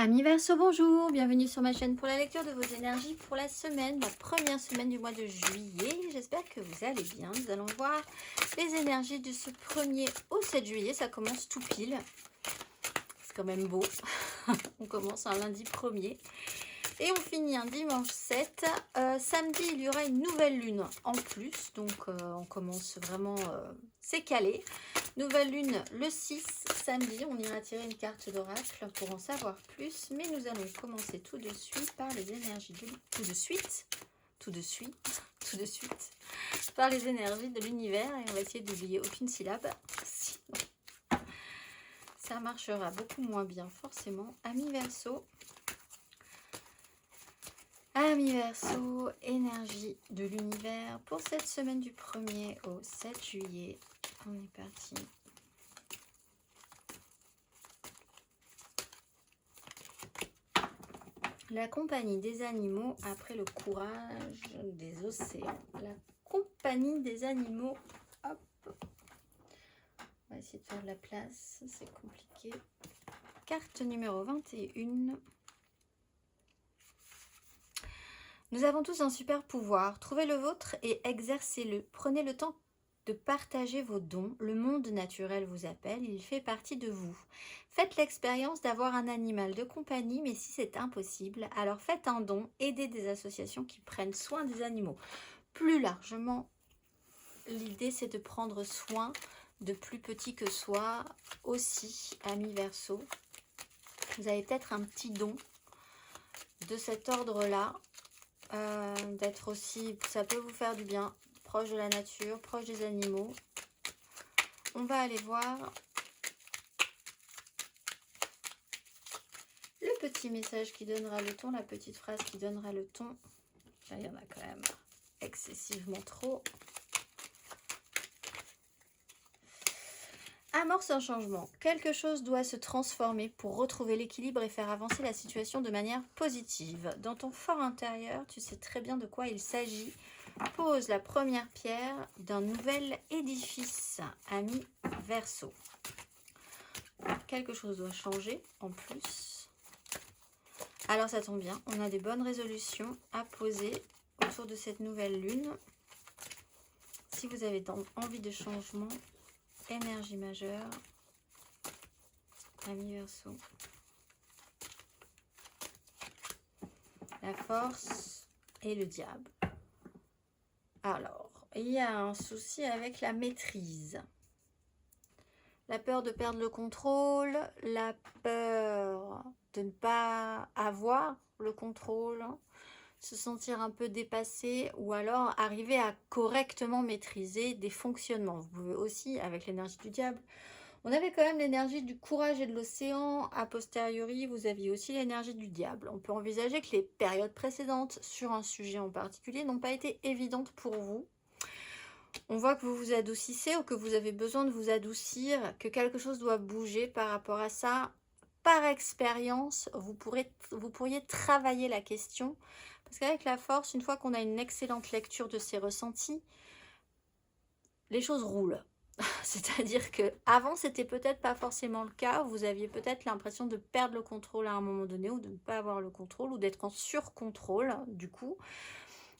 Amis Verseau, bonjour, bienvenue sur ma chaîne pour la lecture de vos énergies pour la semaine, la première semaine du mois de juillet. J'espère que vous allez bien. Nous allons voir les énergies de ce 1er au 7 juillet. Ça commence tout pile. C'est quand même beau. On commence un lundi 1er et on finit un dimanche 7. Samedi, il y aura une nouvelle lune en plus. Donc, on commence vraiment, c'est calé. Nouvelle lune le 6 samedi, on ira tirer une carte d'oracle pour en savoir plus, mais nous allons commencer tout de suite par les énergies de par les énergies de l'univers et on va essayer d'oublier aucune syllabe, sinon ça marchera beaucoup moins bien forcément. Amis Verseau, énergie de l'univers pour cette semaine du 1er au 7 juillet. On est parti. La compagnie des animaux après le courage des océans. La compagnie des animaux. Hop. On va essayer de faire de la place. C'est compliqué. Carte numéro 21. Nous avons tous un super pouvoir. Trouvez le vôtre et exercez-le. Prenez le temps de partager vos dons. Le monde naturel vous appelle. Il fait partie de vous. Faites l'expérience d'avoir un animal de compagnie, mais si c'est impossible, alors faites un don, aidez des associations qui prennent soin des animaux. Plus largement, l'idée c'est de prendre soin de plus petits que soi aussi, amis Verseau. Vous avez peut-être un petit don de cet ordre-là, d'être aussi, ça peut vous faire du bien, proche de la nature, proche des animaux. On va aller voir le petit message qui donnera le ton, la petite phrase qui donnera le ton. Il y en a quand même excessivement trop. Amorce un changement. Quelque chose doit se transformer pour retrouver l'équilibre et faire avancer la situation de manière positive. Dans ton fort intérieur, tu sais très bien de quoi il s'agit. Pose la première pierre d'un nouvel édifice, ami Verseau. Quelque chose doit changer en plus. Alors ça tombe bien, on a des bonnes résolutions à poser autour de cette nouvelle lune. Si vous avez envie de changement, énergie majeure, ami Verseau. La force et le diable. Alors, il y a un souci avec la maîtrise. La peur de perdre le contrôle, la peur de ne pas avoir le contrôle, se sentir un peu dépassé ou alors arriver à correctement maîtriser des fonctionnements. Vous pouvez aussi, avec l'énergie du diable, on avait quand même l'énergie du courage et de l'océan. A posteriori, vous aviez aussi l'énergie du diable. On peut envisager que les périodes précédentes sur un sujet en particulier n'ont pas été évidentes pour vous. On voit que vous vous adoucissez ou que vous avez besoin de vous adoucir, que quelque chose doit bouger par rapport à ça. Par expérience, vous pourriez travailler la question. Parce qu'avec la force, une fois qu'on a une excellente lecture de ses ressentis, les choses roulent. C'est-à-dire que avant c'était peut-être pas forcément le cas. Vous aviez peut-être l'impression de perdre le contrôle à un moment donné ou de ne pas avoir le contrôle ou d'être en sur-contrôle du coup.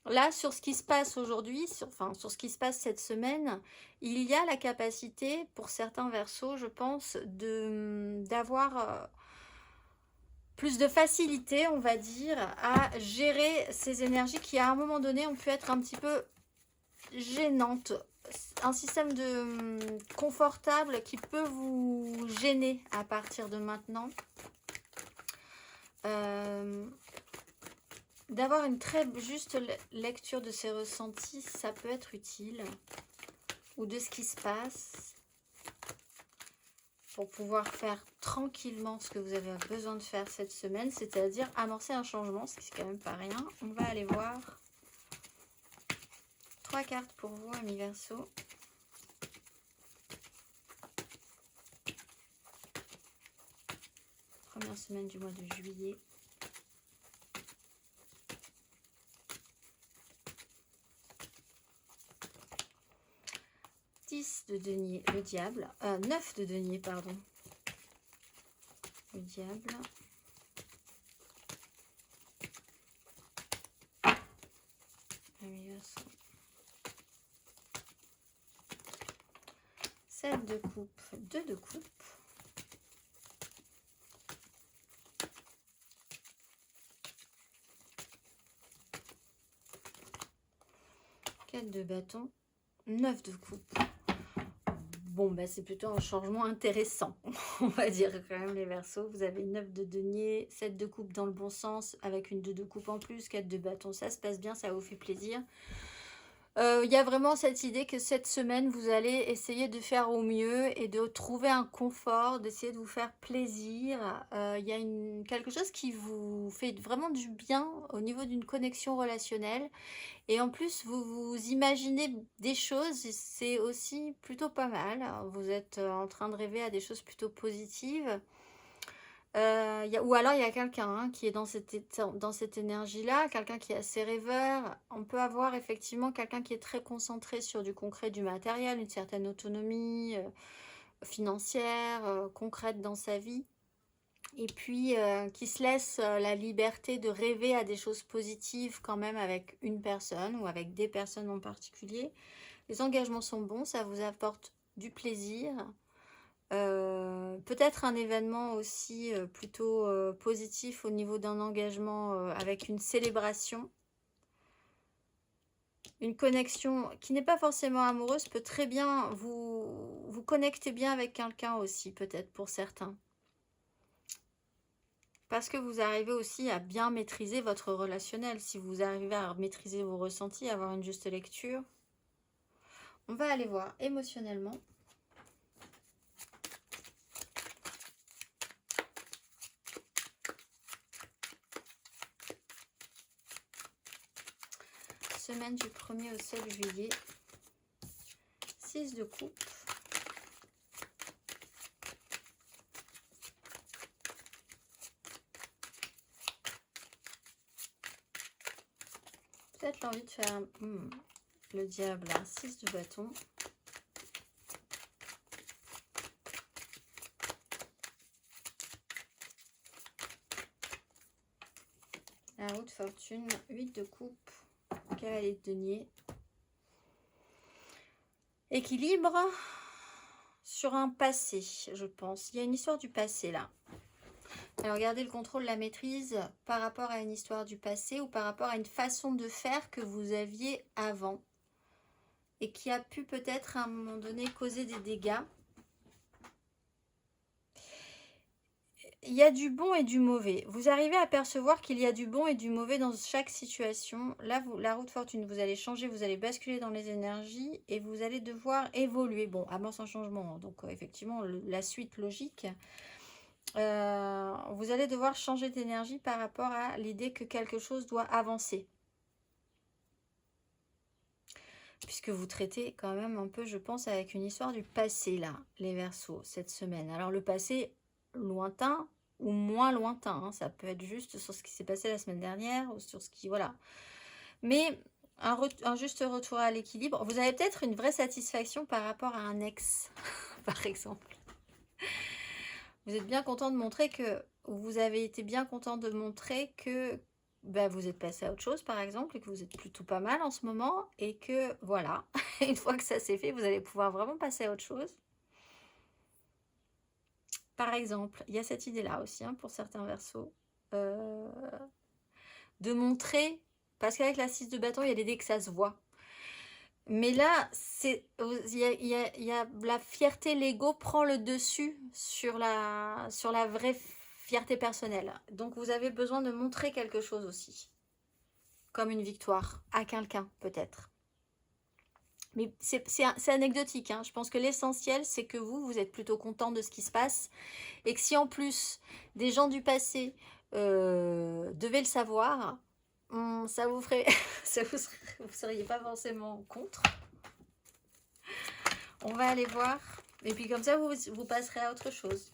Là, sur ce qui se passe aujourd'hui, sur ce qui se passe cette semaine, il y a la capacité pour certains Verseaux, je pense, d'avoir plus de facilité, on va dire, à gérer ces énergies qui, à un moment donné, ont pu être un petit peu gênantes. Un système de confortable qui peut vous gêner à partir de maintenant. D'avoir une très juste lecture de ses ressentis, ça peut être utile. Ou de ce qui se passe. Pour pouvoir faire tranquillement ce que vous avez besoin de faire cette semaine. C'est-à-dire amorcer un changement, ce qui c'est quand même pas rien. On va aller voir 3 cartes pour vous, amis Verseau. Première semaine du mois de juillet. De denier, le diable, 9 de denier, pardon. Le diable. Verseau. 7 de coupe, 2 de coupe. 4 de bâton, 9 de coupe. Bon, bah, c'est plutôt un changement intéressant, on va dire quand même les Verseaux. Vous avez 9 de denier, 7 de coupe dans le bon sens, avec une 2 de coupe en plus, 4 de bâton, ça se passe bien, ça vous fait plaisir. Il y a vraiment cette idée que cette semaine, vous allez essayer de faire au mieux et de trouver un confort, d'essayer de vous faire plaisir. Il y a quelque chose qui vous fait vraiment du bien au niveau d'une connexion relationnelle. Et en plus, vous vous imaginez des choses, et c'est aussi plutôt pas mal. Vous êtes en train de rêver à des choses plutôt positives. Ou alors il y a quelqu'un qui est dans cette énergie-là, quelqu'un qui est assez rêveur. On peut avoir effectivement quelqu'un qui est très concentré sur du concret, du matériel, une certaine autonomie financière, concrète dans sa vie. Et puis qui se laisse la liberté de rêver à des choses positives quand même avec une personne ou avec des personnes en particulier. Les engagements sont bons, ça vous apporte du plaisir. Peut-être un événement aussi plutôt positif au niveau d'un engagement avec une célébration. Une connexion qui n'est pas forcément amoureuse peut très bien vous connecter bien avec quelqu'un aussi, peut-être pour certains. Parce que vous arrivez aussi à bien maîtriser votre relationnel. Si vous arrivez à maîtriser vos ressentis, à avoir une juste lecture. On va aller voir émotionnellement. Semaine du 1er au 7 juillet. 6 de coupe. Peut-être l'envie de faire le diable, 6 de bâton. La roue de fortune, 8 de coupe. Cavalier de denier. Équilibre sur un passé, je pense. Il y a une histoire du passé là. Alors regardez le contrôle, la maîtrise par rapport à une histoire du passé ou par rapport à une façon de faire que vous aviez avant et qui a pu peut-être à un moment donné causer des dégâts. Il y a du bon et du mauvais. Vous arrivez à percevoir qu'il y a du bon et du mauvais dans chaque situation. Là, la roue de fortune, vous allez changer, vous allez basculer dans les énergies et vous allez devoir évoluer. Bon, amorce un changement, donc effectivement, la suite logique. Vous allez devoir changer d'énergie par rapport à l'idée que quelque chose doit avancer. Puisque vous traitez quand même un peu, je pense, avec une histoire du passé, là, les Verseaux, cette semaine. Alors, le passé lointain ou moins lointain, hein, ça peut être juste sur ce qui s'est passé la semaine dernière ou sur ce qui... Voilà. Mais un juste retour à l'équilibre. Vous avez peut-être une vraie satisfaction par rapport à un ex, par exemple. Vous êtes bien content de montrer que... Vous avez été bien content de montrer que... vous êtes passé à autre chose par exemple et que vous êtes plutôt pas mal en ce moment et que voilà, une fois que ça s'est fait, vous allez pouvoir vraiment passer à autre chose. Par exemple, il y a cette idée-là aussi hein, pour certains Verseaux de montrer, parce qu'avec la 6 de bâton, il y a l'idée que ça se voit. Mais là, il y a la fierté, l'ego prend le dessus sur la vraie fierté personnelle. Donc, vous avez besoin de montrer quelque chose aussi. Comme une victoire à quelqu'un, peut-être. Mais c'est anecdotique. Hein. Je pense que l'essentiel, c'est que vous êtes plutôt content de ce qui se passe. Et que si en plus, des gens du passé devaient le savoir, ça vous ferait... vous seriez pas forcément contre. On va aller voir. Et puis comme ça, vous passerez à autre chose.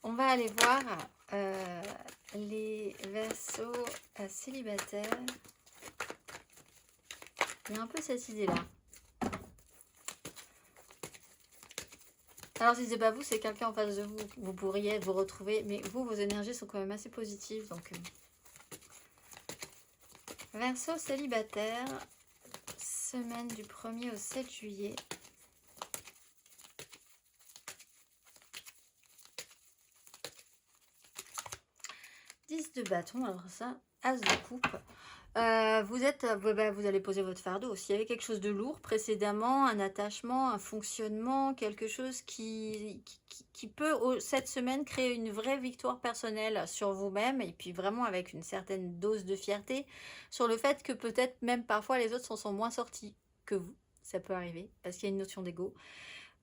On va aller voir les Verseaux célibataires. Il y a un peu cette idée-là. Alors si c'est pas vous, c'est quelqu'un en face de vous. Vous pourriez vous retrouver. Mais vous, vos énergies sont quand même assez positives. Donc Verseau célibataire, semaine du 1er au 7 juillet. De bâton, alors ça, as de coupe. Vous allez poser votre fardeau. S'il y avait quelque chose de lourd précédemment, un attachement, un fonctionnement, quelque chose qui peut, cette semaine, créer une vraie victoire personnelle sur vous-même et puis vraiment avec une certaine dose de fierté sur le fait que peut-être même parfois les autres s'en sont moins sortis que vous. Ça peut arriver parce qu'il y a une notion d'ego.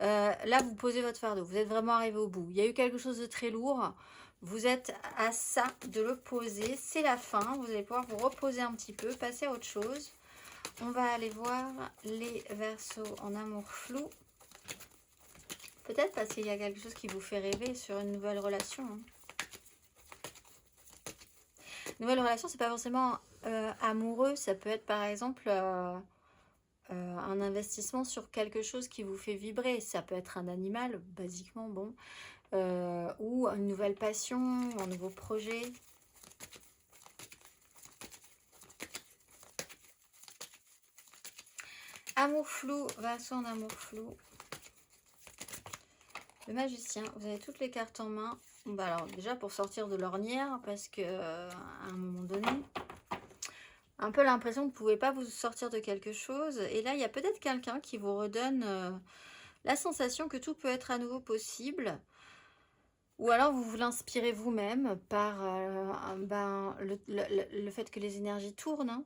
Là, vous posez votre fardeau. Vous êtes vraiment arrivé au bout. Il y a eu quelque chose de très lourd. Vous êtes à ça de le poser. C'est la fin. Vous allez pouvoir vous reposer un petit peu, passer à autre chose. On va aller voir les Verseaux en amour flou. Peut-être parce qu'il y a quelque chose qui vous fait rêver sur une nouvelle relation. Nouvelle relation, c'est pas forcément amoureux. Ça peut être par exemple un investissement sur quelque chose qui vous fait vibrer. Ça peut être un animal, basiquement, bon. Ou une nouvelle passion, un nouveau projet. Amour flou, Verseau en amour flou. Le magicien, vous avez toutes les cartes en main. Bah alors déjà pour sortir de l'ornière, parce que à un moment donné, un peu l'impression que vous ne pouvez pas vous sortir de quelque chose. Et là, il y a peut-être quelqu'un qui vous redonne la sensation que tout peut être à nouveau possible. Ou alors vous vous l'inspirez vous-même par le fait que les énergies tournent.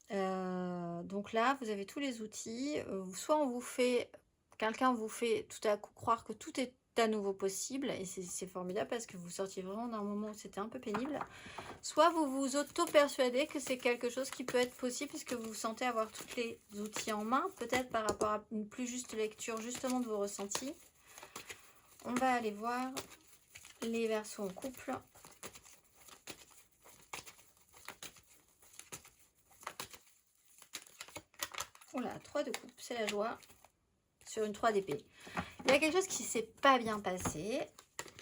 Donc là, vous avez tous les outils. Soit on vous fait, quelqu'un vous fait tout à coup croire que tout est à nouveau possible. Et c'est formidable parce que vous sortiez vraiment d'un moment où c'était un peu pénible. Soit vous vous auto-persuadez que c'est quelque chose qui peut être possible puisque vous vous sentez avoir tous les outils en main. Peut-être par rapport à une plus juste lecture justement de vos ressentis. On va aller voir les Verseaux en couple. Oula, 3 de coupe, c'est la joie. Sur une 3 d'épée. Il y a quelque chose qui ne s'est pas bien passé.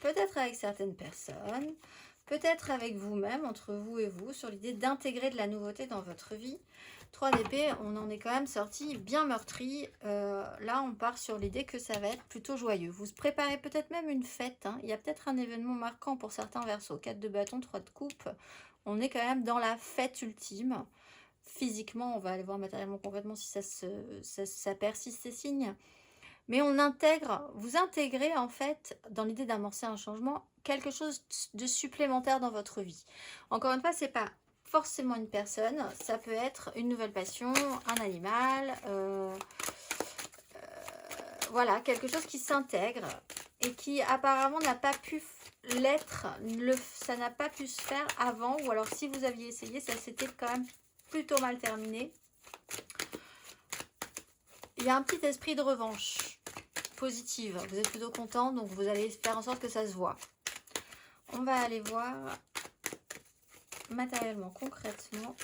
Peut-être avec certaines personnes. Peut-être avec vous-même, entre vous et vous, sur l'idée d'intégrer de la nouveauté dans votre vie. 3 d'épée, on en est quand même sorti bien meurtri. Là, on part sur l'idée que ça va être plutôt joyeux. Vous préparez peut-être même une fête. Hein. Il y a peut-être un événement marquant pour certains Verseaux. 4 de bâton, 3 de coupe. On est quand même dans la fête ultime. Physiquement, on va aller voir matériellement concrètement si ça persiste ces signes. Mais vous intégrez en fait, dans l'idée d'amorcer un changement, quelque chose de supplémentaire dans votre vie. Encore une fois, c'est pas forcément une personne, ça peut être une nouvelle passion, un animal, voilà, quelque chose qui s'intègre et qui apparemment n'a pas pu l'être, ça n'a pas pu se faire avant, ou alors si vous aviez essayé, ça s'était quand même plutôt mal terminé. Il y a un petit esprit de revanche positive. Vous êtes plutôt content, donc vous allez faire en sorte que ça se voit. On va aller voir matériellement, concrètement.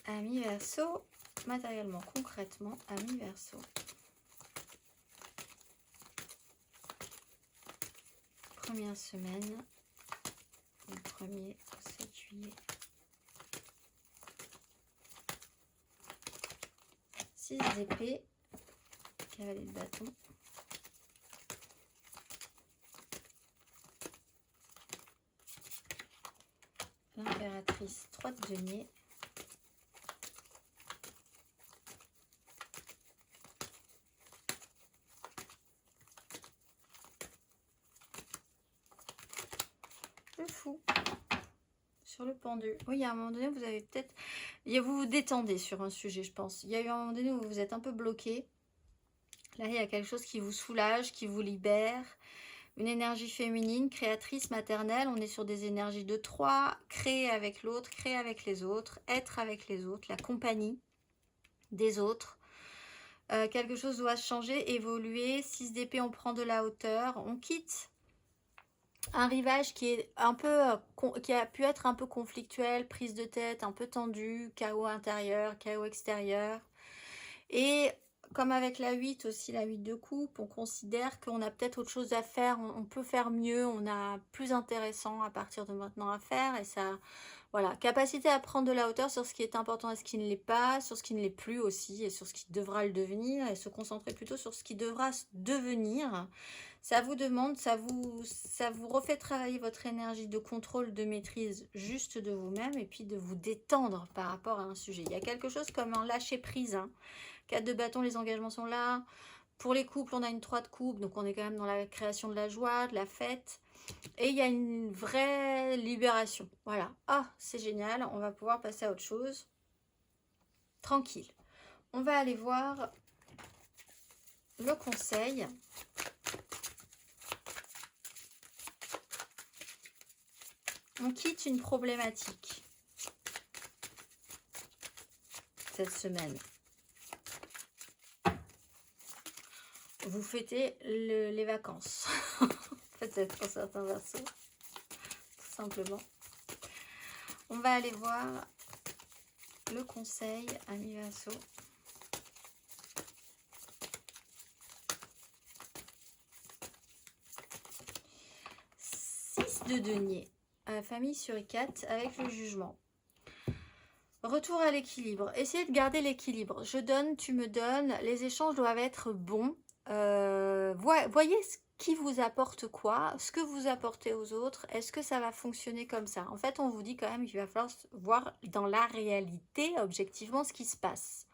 Amis Verseau, matériellement, concrètement, amis Verseau. Première semaine, du 1er au 7 juillet. 6 d'épée, cavalier de bâton. L'impératrice, 3 de denier. Le fou. Sur le pendu. Oui, il y a un moment donné, vous avez peut-être... Vous vous détendez sur un sujet, je pense. Il y a eu un moment donné où vous êtes un peu bloqué. Là, il y a quelque chose qui vous soulage, qui vous libère. Une énergie féminine, créatrice, maternelle. On est sur des énergies de 3. Créer avec l'autre, créer avec les autres, être avec les autres, la compagnie des autres. Quelque chose doit changer, évoluer. 6 d'épée, on prend de la hauteur. On quitte un rivage qui est un peu, qui a pu être un peu conflictuel, prise de tête, un peu tendu, chaos intérieur, chaos extérieur. Et comme avec la 8 aussi, la 8 de coupe, on considère qu'on a peut-être autre chose à faire, on peut faire mieux, on a plus intéressant à partir de maintenant à faire, et ça, voilà, capacité à prendre de la hauteur sur ce qui est important et ce qui ne l'est pas, sur ce qui ne l'est plus aussi, et sur ce qui devra le devenir, et se concentrer plutôt sur ce qui devra devenir. Ça vous demande, ça vous refait travailler votre énergie de contrôle, de maîtrise juste de vous-même, et puis de vous détendre par rapport à un sujet. Il y a quelque chose comme un lâcher-prise, hein. 4 de bâton, les engagements sont là. Pour les couples, on a une 3 de coupe, donc on est quand même dans la création de la joie, de la fête. Et il y a une vraie libération. Voilà. Ah, c'est génial, on va pouvoir passer à autre chose. Tranquille. On va aller voir le conseil. On quitte une problématique cette semaine. Vous fêtez les vacances. Peut-être pour certains versos. Tout simplement. On va aller voir le conseil, amis verso. De denier, famille sur 4 avec le jugement. Retour à l'équilibre. Essayez de garder l'équilibre. Je donne, tu me donnes. Les échanges doivent être bons. Voyez ce qui vous apporte quoi, ce que vous apportez aux autres. Est-ce que ça va fonctionner comme ça? En fait, on vous dit quand même qu'il va falloir voir dans la réalité, objectivement, ce qui se passe.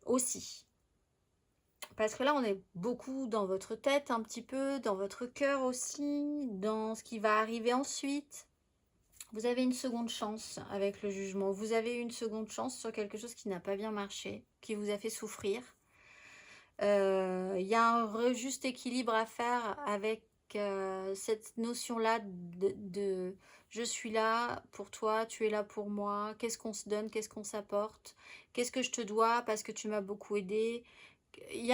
Aussi. Parce que là, on est beaucoup dans votre tête, un petit peu, dans votre cœur aussi, dans ce qui va arriver ensuite. Vous avez une seconde chance avec le jugement. Vous avez une seconde chance sur quelque chose qui n'a pas bien marché, qui vous a fait souffrir. Il y a un juste équilibre à faire avec cette notion-là de je suis là pour toi, tu es là pour moi. Qu'est-ce qu'on se donne, qu'est-ce qu'on s'apporte? Qu'est-ce que je te dois parce que tu m'as beaucoup aidé? Il y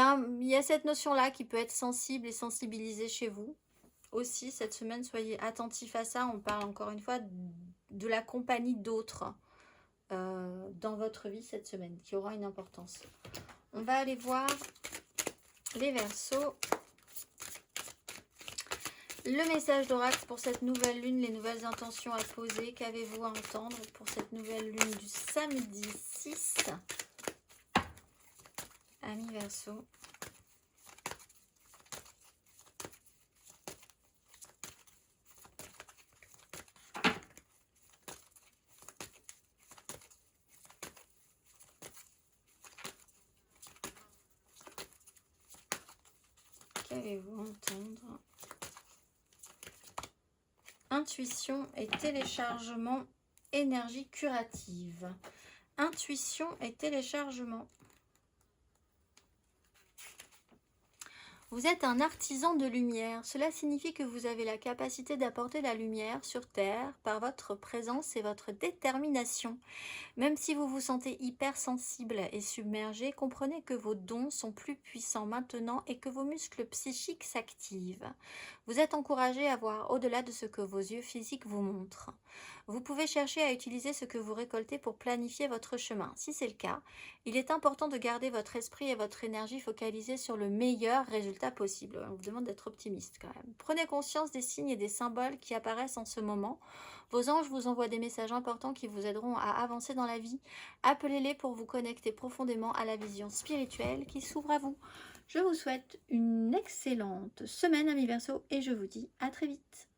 a cette notion-là qui peut être sensible et sensibilisée chez vous. Aussi, cette semaine, soyez attentifs à ça. On parle encore une fois de la compagnie d'autres dans votre vie cette semaine, qui aura une importance. On va aller voir les Verseaux. Le message d'oracle pour cette nouvelle lune, les nouvelles intentions à poser. Qu'avez-vous à entendre pour cette nouvelle lune du samedi 6 ? Amis Verseaux. Qu'allez-vous entendre? Intuition et téléchargement, énergie curative. Intuition et téléchargement. Vous êtes un artisan de lumière. Cela signifie que vous avez la capacité d'apporter la lumière sur Terre par votre présence et votre détermination. Même si vous vous sentez hypersensible et submergé, comprenez que vos dons sont plus puissants maintenant et que vos muscles psychiques s'activent. Vous êtes encouragé à voir au-delà de ce que vos yeux physiques vous montrent. Vous pouvez chercher à utiliser ce que vous récoltez pour planifier votre chemin. Si c'est le cas, il est important de garder votre esprit et votre énergie focalisés sur le meilleur résultat possible. On vous demande d'être optimiste quand même. Prenez conscience des signes et des symboles qui apparaissent en ce moment. Vos anges vous envoient des messages importants qui vous aideront à avancer dans la vie. Appelez-les pour vous connecter profondément à la vision spirituelle qui s'ouvre à vous. Je vous souhaite une excellente semaine, amis Verseaux, et je vous dis à très vite.